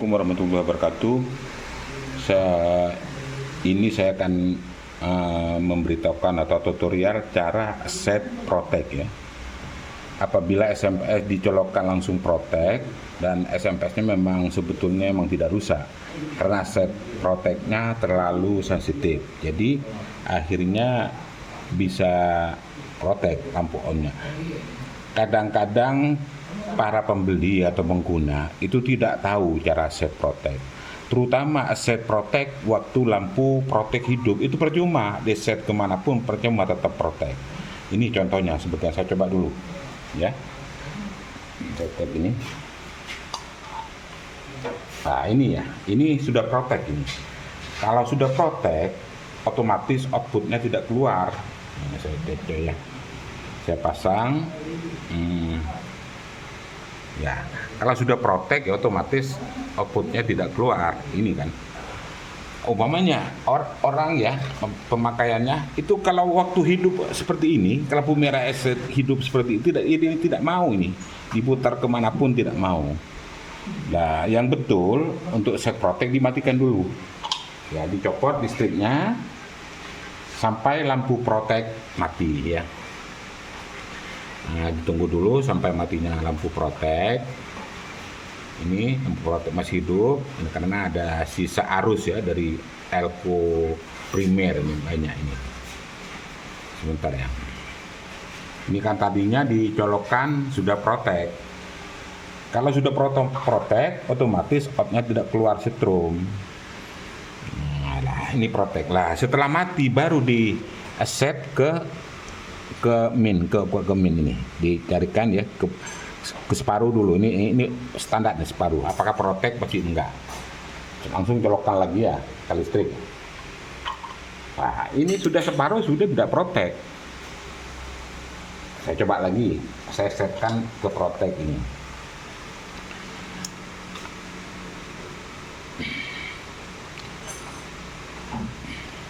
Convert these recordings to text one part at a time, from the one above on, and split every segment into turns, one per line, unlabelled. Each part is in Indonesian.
Assalamualaikum warahmatullahi wabarakatuh. Saya akan memberitahukan atau tutorial cara set protect ya. Apabila SMS dicolokkan langsung protect dan SMS-nya memang sebetulnya tidak rusak karena set protect-nya terlalu sensitif. Jadi akhirnya bisa protect lampu on-nya. Kadang-kadang para pembeli atau pengguna itu tidak tahu cara set protect, terutama set protect waktu lampu protect hidup itu percuma, di set kemanapun percuma tetap protect. Ini contohnya, sebetulnya saya coba dulu ya, set ini. Nah ini ya, ini sudah protect ini. Kalau sudah protect, otomatis outputnya tidak keluar. Nah, saya cek ya, saya pasang. Ya, kalau sudah protect ya otomatis outputnya tidak keluar. Ini kan umpamanya orang ya pemakaiannya itu kalau waktu hidup seperti ini, kalau lampu merah set hidup seperti itu ini tidak mau, ini diputar kemanapun tidak mau. Nah yang betul untuk set protect dimatikan dulu ya, dicopot listriknya sampai lampu protect mati ya. Nah, ditunggu dulu sampai matinya lampu protect. Ini lampu protect masih hidup, ini karena ada sisa arus ya dari elko primer ini banyak ini. Sebentar ya. Ini kan tadinya dicolokkan sudah protect. Kalau sudah protect, otomatis outnya tidak keluar setrum. Nah, ini protect lah. Setelah mati baru di set ke min ini, dicarikan ya ke separuh dulu. Ini standarnya separuh. Apakah protect pasti enggak, langsung colokkan lagi ya ke listrik. Nah ini sudah separuh, sudah tidak protect. Saya coba lagi, saya setkan ke protect ini.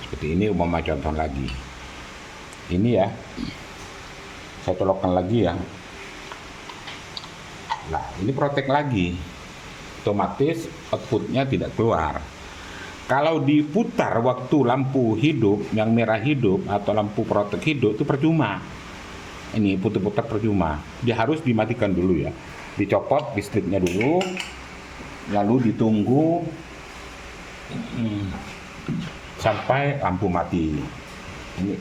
Seperti ini umpama contoh lagi. Ini ya, saya colokkan lagi ya. Nah ini protect lagi, otomatis outputnya tidak keluar. Kalau diputar waktu lampu hidup, yang merah hidup atau lampu protect hidup itu percuma. Ini putar-putar percuma. Dia harus dimatikan dulu ya, dicopot listriknya dulu, lalu ditunggu sampai lampu mati. Ini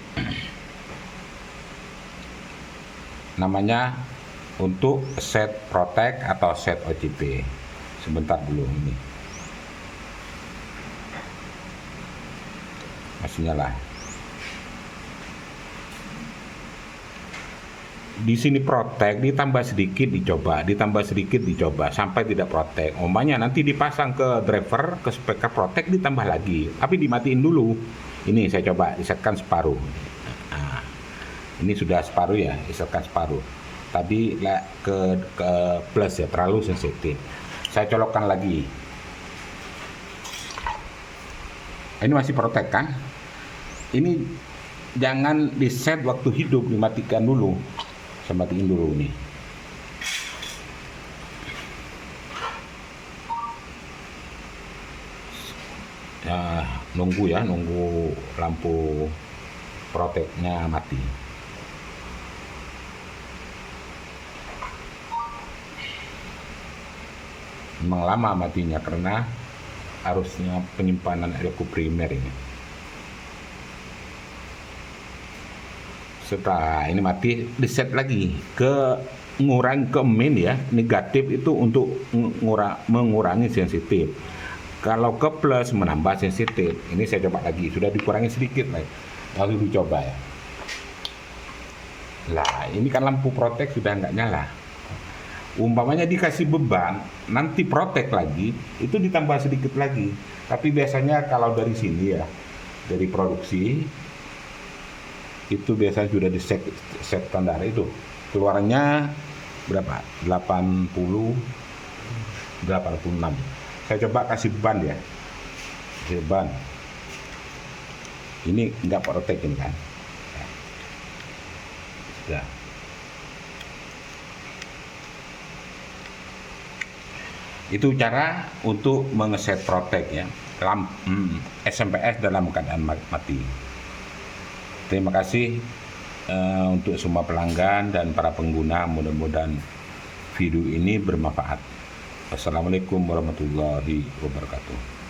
namanya untuk set protect atau set OCP. Sebentar dulu, ini masih nyala. Di sini protect, ditambah sedikit dicoba, ditambah sedikit dicoba sampai tidak protect. Umpamanya nanti dipasang ke driver, ke speaker protect, ditambah lagi, tapi dimatiin dulu. Ini saya coba disetkan separuh. Ini sudah separuh ya, isolkan separuh. Tadi ke plus ya, terlalu sensitif. Saya colokkan lagi. Ini masih protect kan? Ini jangan di set waktu hidup, dimatikan dulu. Saya matiin dulu nih. Ya, nunggu lampu protectnya mati. Memang lama matinya karena arusnya penyimpanan elko primer ini. Setelah ini mati, diset lagi ke mengurangi ke min ya, negatif itu untuk mengurangi sensitif. Kalau ke plus menambah sensitif. Ini saya coba lagi, sudah dikurangi sedikit lalu dicoba ya. Lah ini kan lampu protect sudah nggak nyala. Umpamanya dikasih beban, nanti protect lagi, itu ditambah sedikit lagi. Tapi biasanya kalau dari sini ya, dari produksi, itu biasanya sudah di set standar itu. Keluarannya berapa? 80, 86. Saya coba kasih ban ya. Kasih ban. Ini enggak protect ini kan. Ya. Itu cara untuk mengeset protek ya, SMPS dalam keadaan mati. Terima kasih untuk semua pelanggan dan para pengguna, mudah-mudahan video ini bermanfaat. Wassalamualaikum warahmatullahi wabarakatuh.